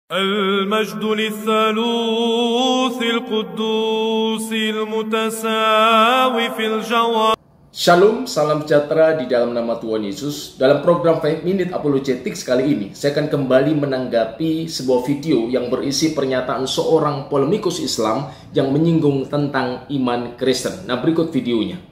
المجد للثالوث القدوس المتساوي في الجوهر. Shalom, salam sejahtera di dalam nama Tuhan Yesus. Dalam program 5 Minute Apologetics kali ini, saya akan kembali menanggapi sebuah video yang berisi pernyataan seorang polemikus Islam yang menyinggung tentang iman Kristen. Nah, berikut videonya.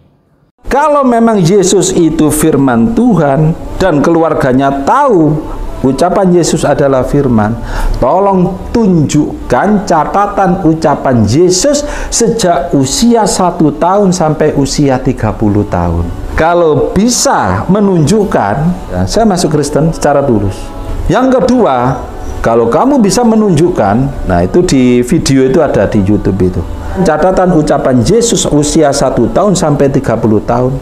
Kalau memang Yesus itu firman Tuhan dan keluarganya tahu ucapan Yesus adalah firman, tolong tunjukkan catatan ucapan Yesus sejak usia 1 tahun sampai usia 30 tahun. Kalau bisa menunjukkan, ya, saya masuk Kristen secara tulus. Yang kedua, kalau kamu bisa menunjukkan, nah itu di video itu ada di YouTube itu, catatan ucapan Yesus usia 1 tahun sampai 30 tahun,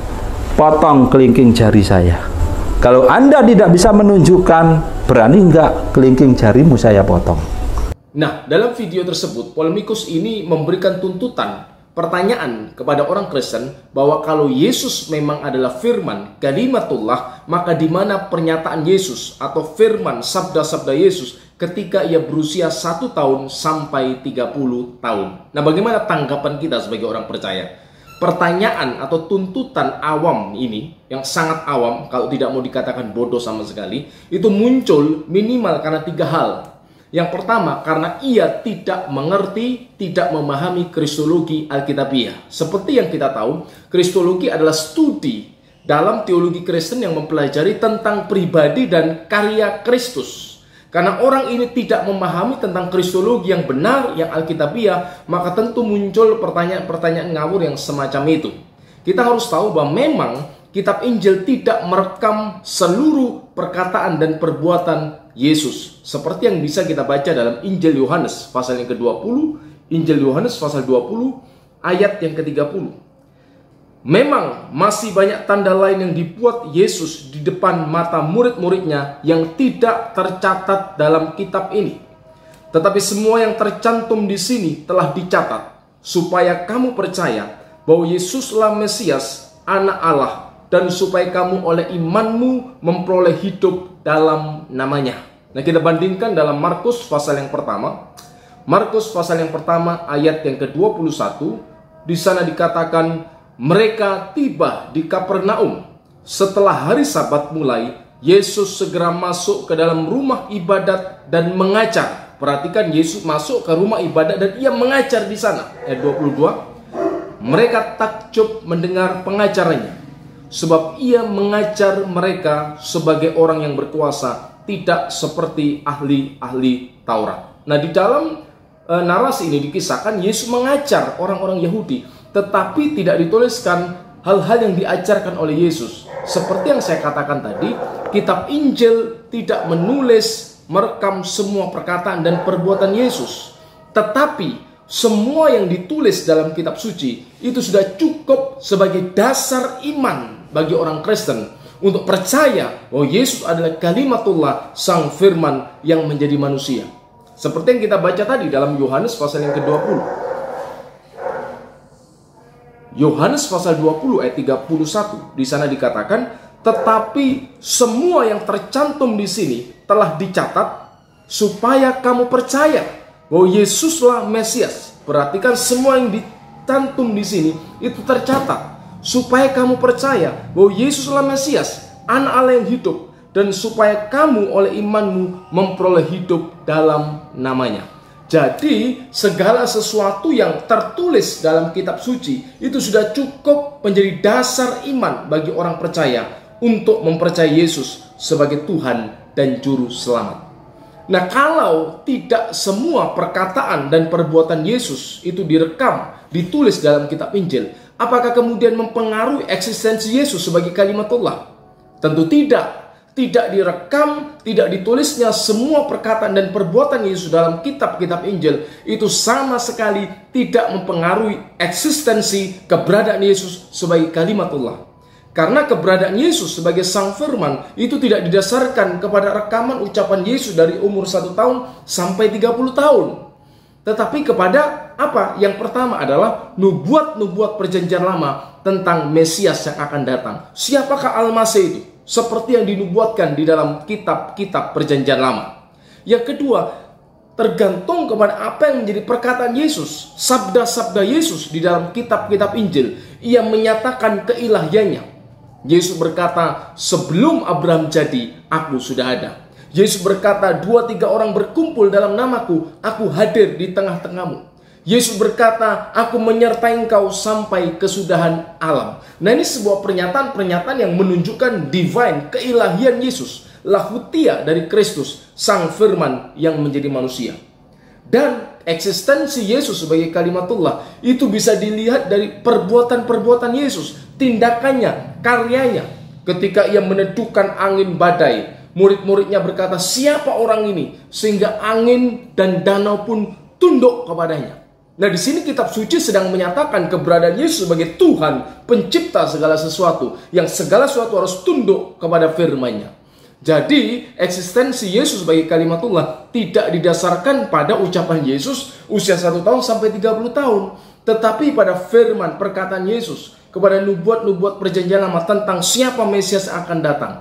potong kelingking jari saya. Kalau Anda tidak bisa menunjukkan, berani nggak kelingking jarimu saya potong? Nah, dalam video tersebut, polemikus ini memberikan tuntutan, pertanyaan kepada orang Kristen bahwa kalau Yesus memang adalah firman, kalimatullah, maka di mana pernyataan Yesus atau firman sabda-sabda Yesus ketika ia berusia 1 tahun sampai 30 tahun. Nah, bagaimana tanggapan kita sebagai orang percaya? Pertanyaan atau tuntutan awam ini, yang sangat awam, kalau tidak mau dikatakan bodoh sama sekali, itu muncul minimal karena 3 hal. Yang pertama, karena ia tidak mengerti, tidak memahami kristologi Alkitabiah. Seperti yang kita tahu, kristologi adalah studi dalam teologi Kristen yang mempelajari tentang pribadi dan karya Kristus. Karena orang ini tidak memahami tentang kristologi yang benar, yang Alkitabiah, maka tentu muncul pertanyaan-pertanyaan ngawur yang semacam itu. Kita harus tahu bahwa memang kitab Injil tidak merekam seluruh perkataan dan perbuatan Yesus. Seperti yang bisa kita baca dalam Injil Yohanes pasal yang ke-20, Injil Yohanes pasal 20, ayat yang ke-30. Memang masih banyak tanda lain yang dibuat Yesus di depan mata murid-muridnya yang tidak tercatat dalam kitab ini. Tetapi semua yang tercantum di sini telah dicatat, supaya kamu percaya bahwa Yesuslah Mesias, Anak Allah, dan supaya kamu oleh imanmu memperoleh hidup dalam namanya. Nah, kita bandingkan dalam Markus pasal yang pertama. Markus pasal yang pertama ayat yang ke-21, di sana dikatakan, mereka tiba di Kapernaum. Setelah hari Sabat mulai, Yesus segera masuk ke dalam rumah ibadat dan mengajar. Perhatikan, Yesus masuk ke rumah ibadat dan ia mengajar di sana. Ayat 22. Mereka takjub mendengar pengajarannya, sebab ia mengajar mereka sebagai orang yang berkuasa, tidak seperti ahli-ahli Taurat. Nah, di dalam narasi ini dikisahkan Yesus mengajar orang-orang Yahudi, tetapi tidak dituliskan hal-hal yang diajarkan oleh Yesus. Seperti yang saya katakan tadi, kitab Injil tidak menulis, merekam semua perkataan dan perbuatan Yesus. Tetapi semua yang ditulis dalam kitab suci itu sudah cukup sebagai dasar iman bagi orang Kristen untuk percaya bahwa Yesus adalah kalimatullah, sang firman yang menjadi manusia. Seperti yang kita baca tadi dalam Yohanes pasal yang ke-20. Yohanes pasal 20 ayat 31, di sana dikatakan, tetapi semua yang tercantum di sini telah dicatat supaya kamu percaya bahwa Yesuslah Mesias. Perhatikan, semua yang dicantum di sini itu tercatat supaya kamu percaya bahwa Yesuslah Mesias, Anak Allah yang hidup, dan supaya kamu oleh imanmu memperoleh hidup dalam namanya. Jadi, segala sesuatu yang tertulis dalam kitab suci itu sudah cukup menjadi dasar iman bagi orang percaya untuk mempercayai Yesus sebagai Tuhan dan Juru Selamat. Nah, kalau tidak semua perkataan dan perbuatan Yesus itu direkam, ditulis dalam kitab Injil, apakah kemudian mempengaruhi eksistensi Yesus sebagai kalimatullah? Tentu tidak. Tidak direkam, tidak ditulisnya semua perkataan dan perbuatan Yesus dalam kitab-kitab Injil, itu sama sekali tidak mempengaruhi eksistensi keberadaan Yesus sebagai kalimatullah. Karena keberadaan Yesus sebagai sang firman itu tidak didasarkan kepada rekaman ucapan Yesus dari umur 1 tahun sampai 30 tahun. Tetapi kepada apa? Yang pertama adalah nubuat-nubuat perjanjian lama tentang Mesias yang akan datang. Siapakah Al-Masih itu? Seperti yang dinubuatkan di dalam kitab-kitab perjanjian lama. Yang kedua, tergantung kepada apa yang menjadi perkataan Yesus, sabda-sabda Yesus di dalam kitab-kitab Injil. Ia menyatakan keilahiannya. Yesus berkata, sebelum Abraham jadi, aku sudah ada. Yesus berkata, 2-3 orang berkumpul dalam namaku, aku hadir di tengah-tengahmu. Yesus berkata, aku menyertai engkau sampai kesudahan alam. Nah, ini sebuah pernyataan-pernyataan yang menunjukkan divine, keilahian Yesus, lahutia dari Kristus, sang firman yang menjadi manusia. Dan eksistensi Yesus sebagai kalimatullah itu bisa dilihat dari perbuatan-perbuatan Yesus, tindakannya, karyanya. Ketika ia meneduhkan angin badai, murid-muridnya berkata, siapa orang ini? Sehingga angin dan danau pun tunduk kepadanya. Nah, di sini kitab suci sedang menyatakan keberadaan Yesus sebagai Tuhan, pencipta segala sesuatu, yang segala sesuatu harus tunduk kepada firman-Nya. Jadi, eksistensi Yesus sebagai kalimatullah tidak didasarkan pada ucapan Yesus usia 1 tahun sampai 30 tahun, tetapi pada firman perkataan Yesus kepada nubuat-nubuat perjanjian lama tentang siapa Mesias yang akan datang,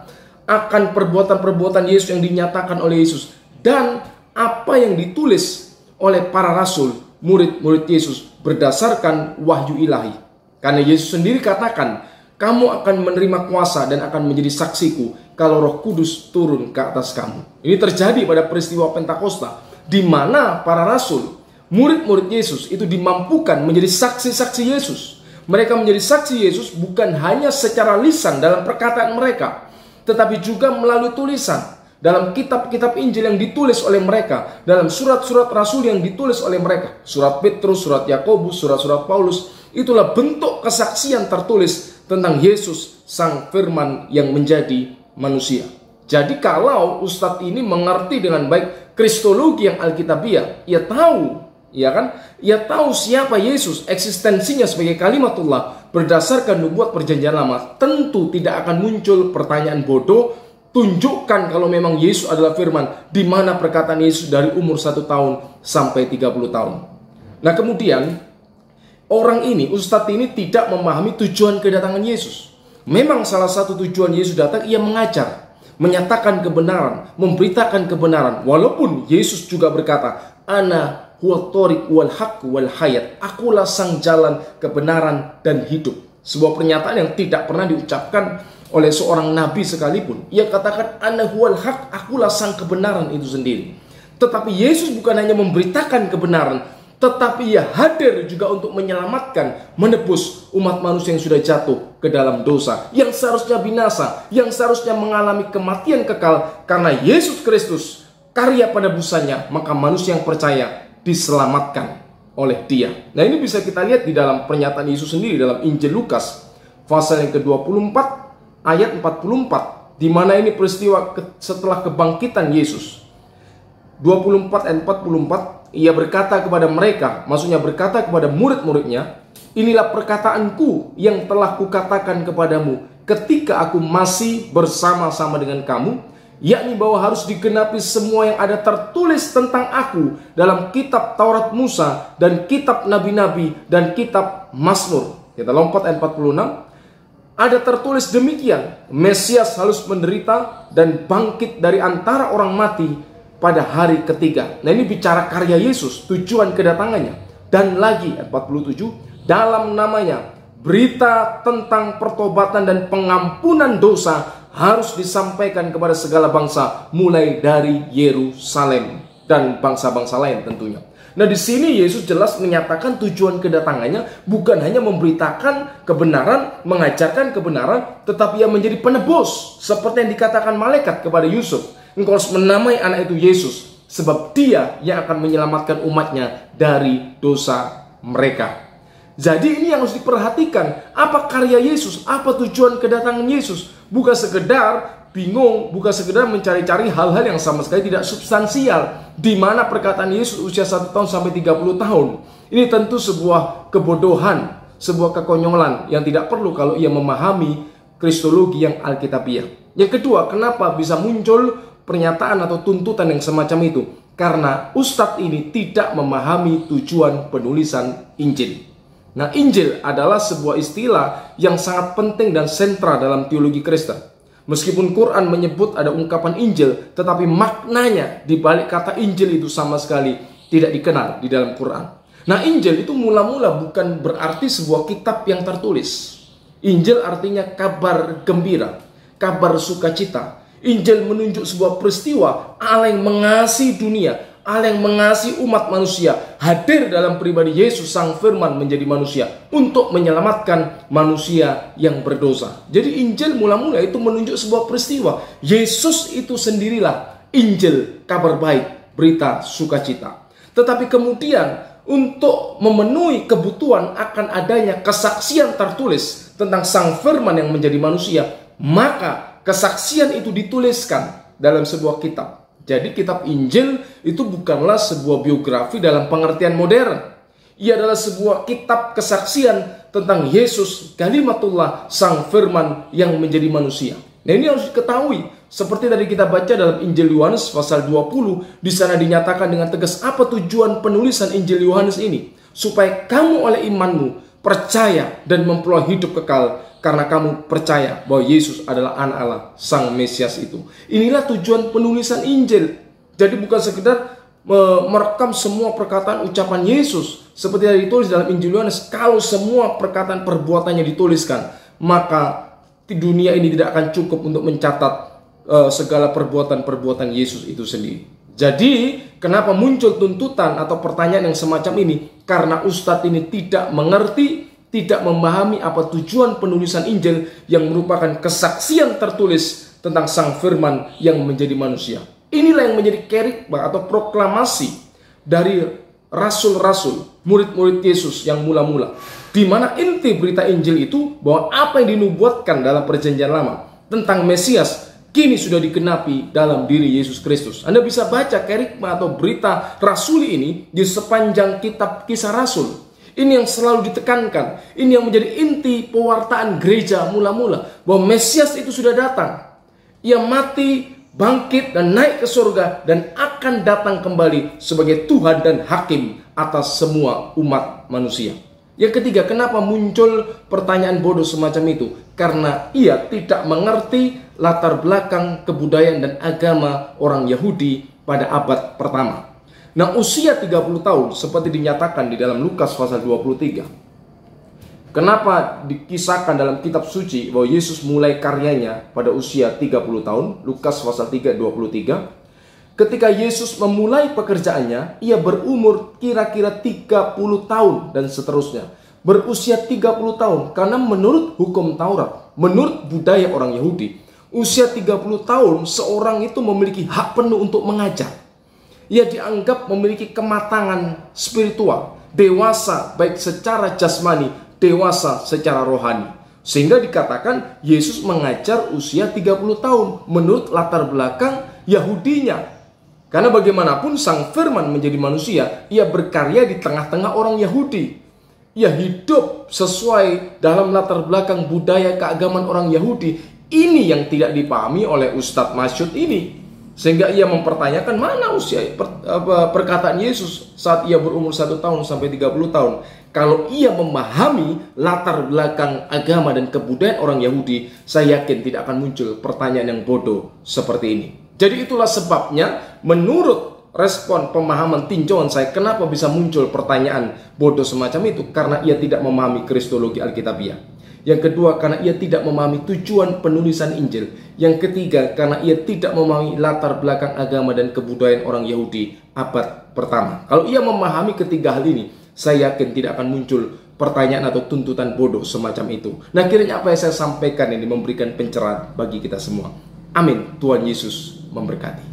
akan perbuatan-perbuatan Yesus yang dinyatakan oleh Yesus, dan apa yang ditulis oleh para rasul, murid-murid Yesus berdasarkan wahyu ilahi. Karena Yesus sendiri katakan, kamu akan menerima kuasa dan akan menjadi saksiku kalau Roh Kudus turun ke atas kamu. Ini terjadi pada peristiwa Pentakosta, di mana para rasul, murid-murid Yesus itu dimampukan menjadi saksi-saksi Yesus. Mereka menjadi saksi Yesus bukan hanya secara lisan dalam perkataan mereka, tetapi juga melalui tulisan. Dalam kitab-kitab Injil yang ditulis oleh mereka, dalam surat-surat Rasul yang ditulis oleh mereka, surat Petrus, surat Yakobus, surat-surat Paulus, itulah bentuk kesaksian tertulis tentang Yesus, sang firman yang menjadi manusia. Jadi kalau Ustadz ini mengerti dengan baik kristologi yang alkitabiah, ia tahu, ya kan? Ia tahu siapa Yesus, eksistensinya sebagai kalimatullah berdasarkan nubuat perjanjian lama, tentu tidak akan muncul pertanyaan bodoh. Tunjukkan kalau memang Yesus adalah firman, di mana perkataan Yesus dari umur 1 tahun sampai 30 tahun. Nah, kemudian orang ini, Ustadz ini tidak memahami tujuan kedatangan Yesus. Memang salah satu tujuan Yesus datang, ia mengajar, menyatakan kebenaran, memberitakan kebenaran. Walaupun Yesus juga berkata, Ana huwa thoriq wal haqq wal hayat. Akulah sang jalan, kebenaran dan hidup. Sebuah pernyataan yang tidak pernah diucapkan oleh seorang nabi sekalipun. Ia katakan, Ana huwal haq, akulah sang kebenaran itu sendiri. Tetapi Yesus bukan hanya memberitakan kebenaran, tetapi ia hadir juga untuk menyelamatkan, menebus umat manusia yang sudah jatuh ke dalam dosa, yang seharusnya binasa, yang seharusnya mengalami kematian kekal. Karena Yesus Kristus, karya penebusannya, maka manusia yang percaya diselamatkan oleh dia. Nah, ini bisa kita lihat di dalam pernyataan Yesus sendiri dalam Injil Lukas pasal yang ke-24 ayat 44, di mana ini peristiwa setelah kebangkitan Yesus. 24 ayat 44, ia berkata kepada mereka, maksudnya berkata kepada murid-muridnya, inilah perkataanku yang telah kukatakan kepadamu ketika aku masih bersama-sama dengan kamu, yakni bahwa harus digenapi semua yang ada tertulis tentang aku dalam kitab Taurat Musa dan kitab Nabi-Nabi dan kitab Mazmur. Kita lompat ayat 46. Ada tertulis demikian, Mesias harus menderita dan bangkit dari antara orang mati pada hari ketiga. Nah, ini bicara karya Yesus, tujuan kedatangannya. Dan lagi, ayat 47, dalam namanya, berita tentang pertobatan dan pengampunan dosa harus disampaikan kepada segala bangsa, mulai dari Yerusalem dan bangsa-bangsa lain tentunya. Nah, di sini Yesus jelas menyatakan tujuan kedatangannya bukan hanya memberitakan kebenaran, mengajarkan kebenaran, tetapi ia menjadi penebus. Seperti yang dikatakan malaikat kepada Yusuf, engkau harus menamai anak itu Yesus, sebab dia yang akan menyelamatkan umatnya dari dosa mereka. Jadi ini yang harus diperhatikan. Apa karya Yesus? Apa tujuan kedatangan Yesus? Bukan sekedar bingung, bukan sekedar mencari-cari hal-hal yang sama sekali tidak substansial. Di mana perkataan Yesus usia 1 tahun sampai 30 tahun. Ini tentu sebuah kebodohan, sebuah kekonyolan yang tidak perlu kalau ia memahami kristologi yang alkitabiah. Yang kedua, kenapa bisa muncul pernyataan atau tuntutan yang semacam itu? Karena ustadz ini tidak memahami tujuan penulisan Injil. Nah, Injil adalah sebuah istilah yang sangat penting dan sentral dalam teologi Kristen. Meskipun Quran menyebut ada ungkapan Injil, tetapi maknanya di balik kata Injil itu sama sekali tidak dikenal di dalam Quran. Nah, Injil itu mula-mula bukan berarti sebuah kitab yang tertulis. Injil artinya kabar gembira, kabar sukacita. Injil menunjuk sebuah peristiwa Allah yang mengasihi dunia, Allah yang mengasihi umat manusia, hadir dalam pribadi Yesus Sang Firman menjadi manusia untuk menyelamatkan manusia yang berdosa. Jadi Injil mula-mula itu menunjuk sebuah peristiwa. Yesus itu sendirilah Injil, kabar baik, berita sukacita. Tetapi kemudian untuk memenuhi kebutuhan akan adanya kesaksian tertulis tentang Sang Firman yang menjadi manusia, maka kesaksian itu dituliskan dalam sebuah kitab. Jadi kitab Injil itu bukanlah sebuah biografi dalam pengertian modern. Ia adalah sebuah kitab kesaksian tentang Yesus, Kalimatullah, Sang Firman yang menjadi manusia. Nah, ini harus diketahui. Seperti tadi kita baca dalam Injil Yohanes pasal 20, di sana dinyatakan dengan tegas apa tujuan penulisan Injil Yohanes ini. Supaya kamu oleh imanmu percaya dan memperoleh hidup kekal, karena kamu percaya bahwa Yesus adalah anak Allah, Sang Mesias itu. Inilah tujuan penulisan Injil. Jadi bukan sekedar merekam semua perkataan ucapan Yesus seperti yang ditulis dalam Injil Yohanes. Kalau semua perkataan perbuatannya dituliskan, maka di dunia ini tidak akan cukup untuk mencatat segala perbuatan-perbuatan Yesus itu sendiri. Jadi kenapa muncul tuntutan atau pertanyaan yang semacam ini? Karena ustadz ini tidak mengerti, tidak memahami apa tujuan penulisan Injil yang merupakan kesaksian tertulis tentang Sang Firman yang menjadi manusia. Inilah yang menjadi kerikma atau proklamasi dari rasul-rasul, murid-murid Yesus yang mula-mula. Di mana inti berita Injil itu bahwa apa yang dinubuatkan dalam Perjanjian Lama tentang Mesias kini sudah digenapi dalam diri Yesus Kristus. Anda bisa baca kerikma atau berita rasuli ini di sepanjang kitab Kisah Rasul. Ini yang selalu ditekankan. Ini yang menjadi inti pewartaan gereja mula-mula. Bahwa Mesias itu sudah datang. Ia mati, bangkit, dan naik ke surga. Dan akan datang kembali sebagai Tuhan dan Hakim atas semua umat manusia. Yang ketiga, kenapa muncul pertanyaan bodoh semacam itu? Karena ia tidak mengerti latar belakang kebudayaan dan agama orang Yahudi pada abad pertama. Nah, usia 30 tahun seperti dinyatakan di dalam Lukas pasal 23. Kenapa dikisahkan dalam kitab suci bahwa Yesus mulai karyanya pada usia 30 tahun? Lukas pasal 3:23. Ketika Yesus memulai pekerjaannya, ia berumur kira-kira 30 tahun dan seterusnya. Berusia 30 tahun karena menurut hukum Taurat, menurut budaya orang Yahudi, usia 30 tahun seorang itu memiliki hak penuh untuk mengajar. Ia dianggap memiliki kematangan spiritual, dewasa baik secara jasmani, dewasa secara rohani. Sehingga dikatakan Yesus mengajar usia 30 tahun menurut latar belakang Yahudinya. Karena bagaimanapun Sang Firman menjadi manusia, ia berkarya di tengah-tengah orang Yahudi. Ia hidup sesuai dalam latar belakang budaya keagamaan orang Yahudi. Ini yang tidak dipahami oleh Ustadz Masyud ini. Sehingga ia mempertanyakan mana usia perkataan Yesus saat ia berumur 1 tahun sampai 30 tahun. Kalau ia memahami latar belakang agama dan kebudayaan orang Yahudi, saya yakin tidak akan muncul pertanyaan yang bodoh seperti ini. Jadi itulah sebabnya menurut respon pemahaman tinjauan saya, kenapa bisa muncul pertanyaan bodoh semacam itu? Karena ia tidak memahami kristologi Alkitabiah. Yang kedua, karena ia tidak memahami tujuan penulisan Injil. Yang ketiga, karena ia tidak memahami latar belakang agama dan kebudayaan orang Yahudi abad pertama. Kalau ia memahami ketiga hal ini, saya yakin tidak akan muncul pertanyaan atau tuntutan bodoh semacam itu. Nah, kiranya apa yang saya sampaikan ini memberikan pencerahan bagi kita semua. Amin. Tuhan Yesus memberkati.